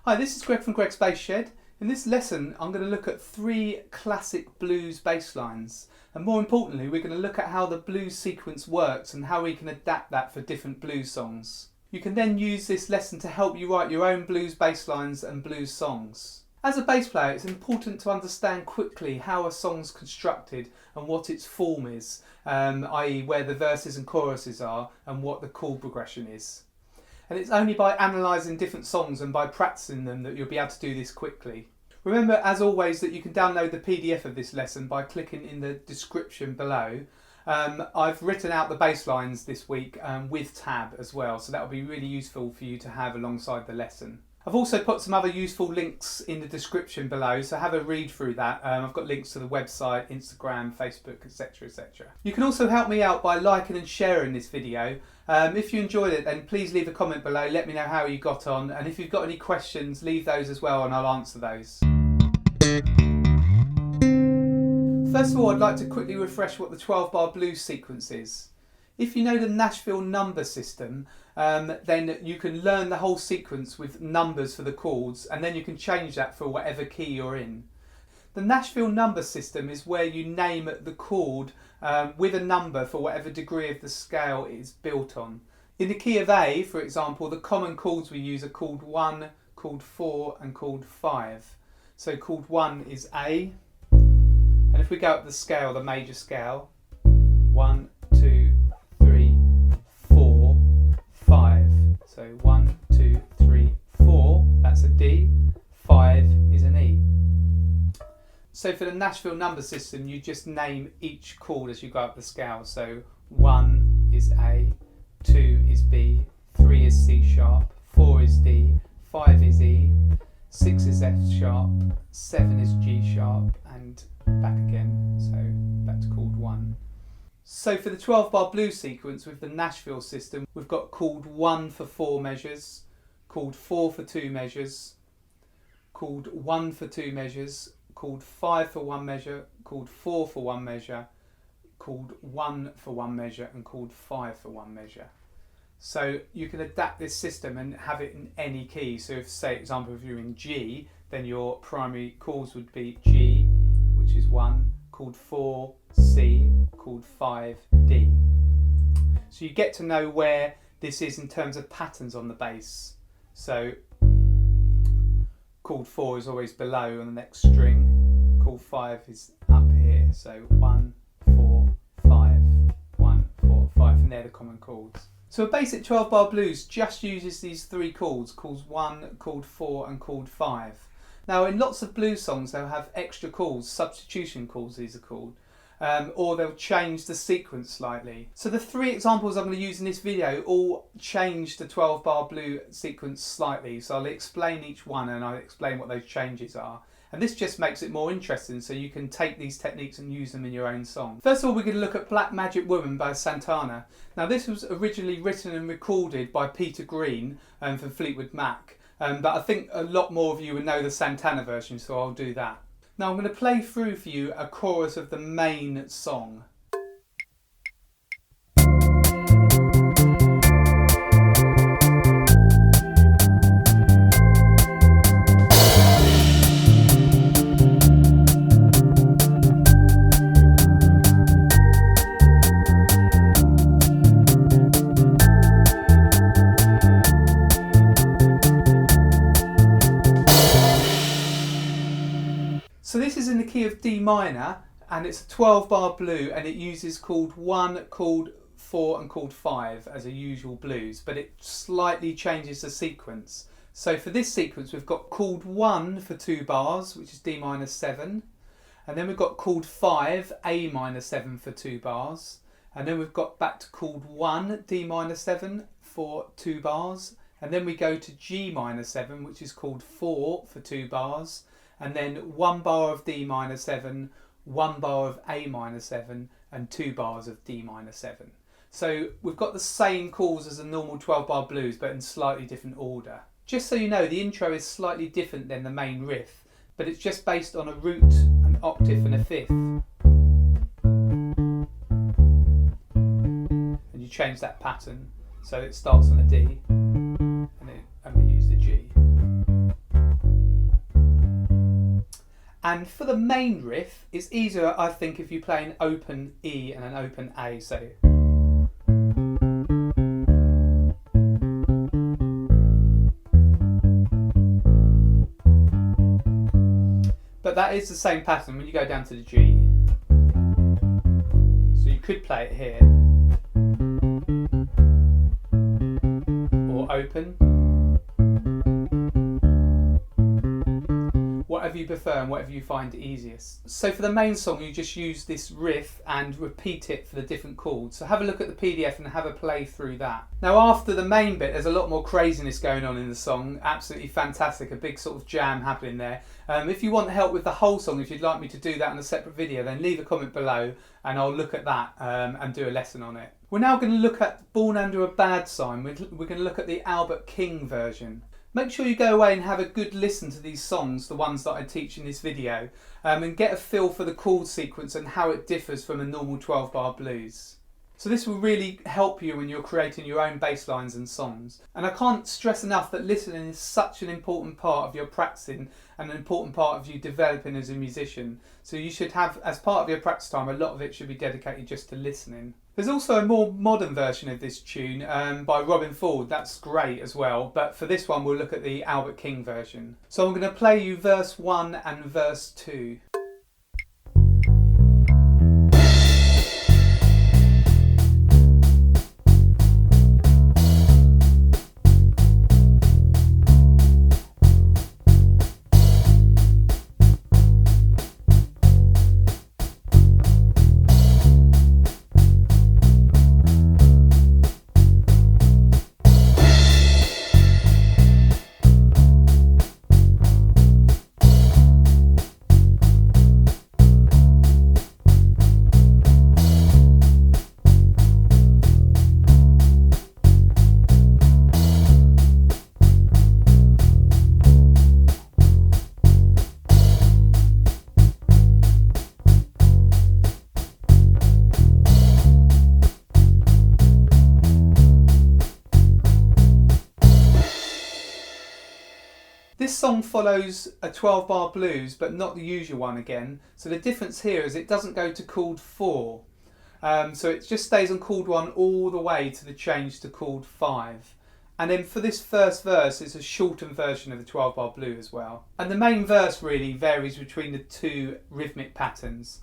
Hi, this is Greg from Greg's Bass Shed. In this lesson, I'm going to look at 3 classic blues bass lines. And more importantly, we're going to look at how the blues sequence works and how we can adapt that for different blues songs. You can then use this lesson to help you write your own blues bass lines and blues songs. As a bass player, it's important to understand quickly how a song's constructed and what its form is, i.e. where the verses and choruses are and what the chord progression is. And it's only by analysing different songs and by practicing them that you'll be able to do this quickly. Remember, as always, that you can download the PDF of this lesson by clicking in the description below. I've written out the bass lines this week with tab as well, so that will be really useful for you to have alongside the lesson. I've also put some other useful links in the description below, so have a read through that. I've got links to the website, Instagram, Facebook, etc, etc. You can also help me out by liking and sharing this video. If you enjoyed it, then please leave a comment below, let me know how you got on, and if you've got any questions, leave those as well and I'll answer those. First of all, I'd like to quickly refresh what the 12-bar blues sequence is. If you know the Nashville Number System, then you can learn the whole sequence with numbers for the chords, and then you can change that for whatever key you're in. The Nashville Number System is where you name the chord with a number for whatever degree of the scale it is built on. In the key of A, for example, the common chords we use are chord 1, chord 4 and chord 5. So chord 1 is A, and if we go up the scale, the major scale, 1, 2, 3, 4, 5. So 1, 2, 3, 4, that's a D, 5 is an E. So for the Nashville Number System, you just name each chord as you go up the scale. So 1 is A, 2 is B, 3 is C sharp, 4 is D, 5 is E, 6 is F sharp, 7 is G sharp, and back again, so back to chord 1. So for the 12-bar blues sequence with the Nashville system, we've got chord 1 for 4 measures, chord 4 for 2 measures, chord 1 for 2 measures, chord 5 for 1 measure, chord 4 for 1 measure, chord 1 for 1 measure, and chord 5 for 1 measure. So you can adapt this system and have it in any key. So if, say, example, if you're in G, then your primary chords would be G, which is 1, chord 4, C, chord 5, D. So you get to know where this is in terms of patterns on the bass. So chord 4 is always below on the next string, chord 5 is up here. So 1, 4, 5, 1, 4, 5, and they're the common chords. So a basic 12-bar blues just uses these 3 chords, chords 1, chord 4 and chord 5. Now in lots of blues songs they'll have extra chords, substitution chords these are called, or they'll change the sequence slightly. So the 3 examples I'm going to use in this video all change the 12-bar blues sequence slightly, so I'll explain each one and I'll explain what those changes are. And this just makes it more interesting so you can take these techniques and use them in your own song. First of all, we're going to look at Black Magic Woman by Santana. Now this was originally written and recorded by Peter Green from Fleetwood Mac. But I think a lot more of you will know the Santana version, so I'll do that. Now I'm going to play through for you a chorus of the main song. So this is in the key of D minor, and it's a 12-bar blue, and it uses chord 1, chord 4 and chord 5 as a usual blues, but it slightly changes the sequence. So for this sequence we've got chord 1 for 2 bars, which is D minor 7, and then we've got chord 5, A minor 7 for 2 bars, and then we've got back to chord 1, D minor 7 for 2 bars, and then we go to G minor 7, which is chord 4 for 2 bars, and then 1 bar of D minor 7, 1 bar of A minor 7 and 2 bars of D minor 7. So we've got the same chords as a normal 12-bar blues but in slightly different order. Just so you know, the intro is slightly different than the main riff, but it's just based on a root, an octave and a fifth. And you change that pattern so it starts on a D and we use the G. And for the main riff, it's easier, I think, if you play an open E and an open A. So, but that is the same pattern when you go down to the G. So you could play it here, or open. Whatever you prefer and whatever you find easiest. So for the main song, you just use this riff and repeat it for the different chords. So have a look at the PDF and have a play through that. Now after the main bit, there's a lot more craziness going on in the song. Absolutely fantastic, a big sort of jam happening there. If you want help with the whole song, if you'd like me to do that in a separate video, then leave a comment below and I'll look at that and do a lesson on it. We're now going to look at Born Under a Bad Sign. We're going to look at the Albert King version. Make sure you go away and have a good listen to these songs, the ones that I teach in this video, and get a feel for the chord sequence and how it differs from a normal 12-bar blues. So this will really help you when you're creating your own bass lines and songs. And I can't stress enough that listening is such an important part of your practicing and an important part of you developing as a musician. So you should have, as part of your practice time, a lot of it should be dedicated just to listening. There's also a more modern version of this tune by Robin Ford. That's great as well, but for this one we'll look at the Albert King version. So I'm going to play you verse 1 and verse 2. This song follows a 12-bar blues, but not the usual one again. So the difference here is it doesn't go to chord 4. So it just stays on chord 1 all the way to the change to chord 5. And then for this first verse, it's a shortened version of the 12-bar blues as well. And the main verse really varies between the two rhythmic patterns.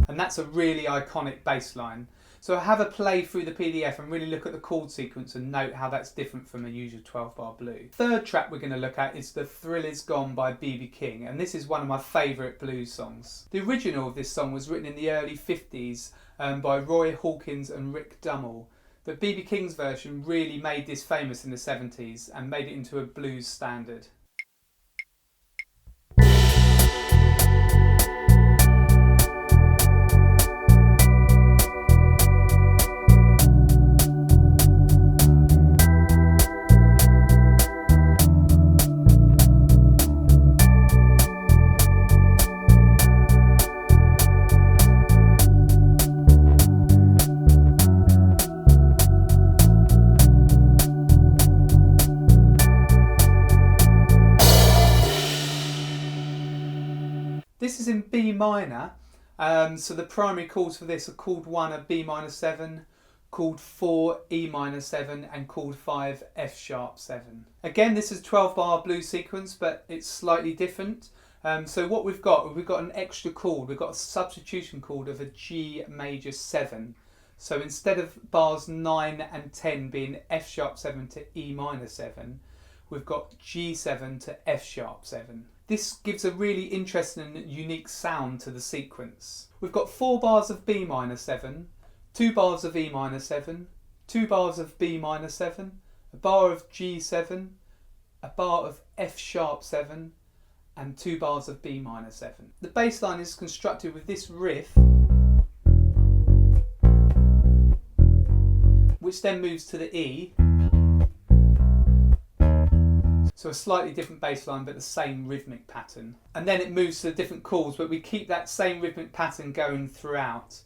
And that's a really iconic bass line. So have a play through the PDF and really look at the chord sequence and note how that's different from a usual 12-bar blues. Third track we're going to look at is The Thrill Is Gone by B.B. King, and this is one of my favourite blues songs. The original of this song was written in the early 50s by Roy Hawkins and Rick Dummel, but B.B. King's version really made this famous in the 70s and made it into a blues standard. This is in B minor, so the primary chords for this are chord 1 a B minor 7, chord 4 E minor 7 and chord 5 F sharp 7. Again, this is a 12-bar blues sequence, but it's slightly different. So what we've got an extra chord, we've got a substitution chord of a G major 7. So instead of bars 9 and 10 being F sharp 7 to E minor 7, we've got G7 to F sharp 7. This gives a really interesting and unique sound to the sequence. We've got 4 bars of B minor 7, 2 bars of E minor 7, 2 bars of B minor 7, a bar of G7, a bar of F sharp 7, and 2 bars of B minor 7. The bass line is constructed with this riff, which then moves to the E. So a slightly different bass line, but the same rhythmic pattern. And then it moves to the different chords, but we keep that same rhythmic pattern going throughout.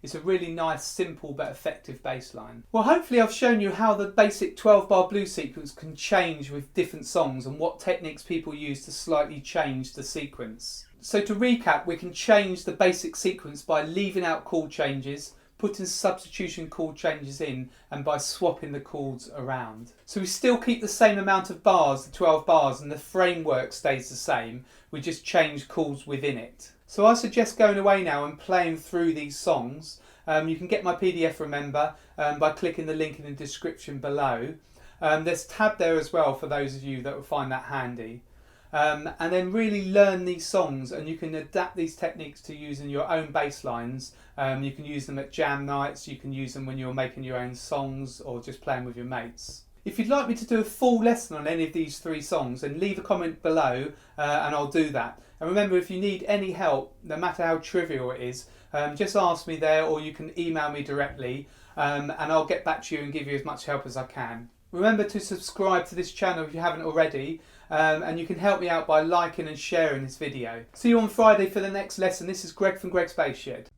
It's a really nice, simple but effective bass line. Well, hopefully I've shown you how the basic 12-bar blues sequence can change with different songs and what techniques people use to slightly change the sequence. So to recap, we can change the basic sequence by leaving out chord changes, putting substitution chord changes in, and by swapping the chords around. So we still keep the same amount of bars, the 12 bars, and the framework stays the same. We just change chords within it. So I suggest going away now and playing through these songs. You can get my PDF, remember, by clicking the link in the description below. There's a tab there as well for those of you that will find that handy. And then really learn these songs, and you can adapt these techniques to use in your own bass lines. You can use them at jam nights, you can use them when you're making your own songs or just playing with your mates. If you'd like me to do a full lesson on any of these 3 songs, then leave a comment below and I'll do that. And remember, if you need any help, no matter how trivial it is, just ask me there, or you can email me directly and I'll get back to you and give you as much help as I can. Remember to subscribe to this channel if you haven't already, and you can help me out by liking and sharing this video. See you on Friday for the next lesson. This is Greg from Greg's Bass Shed.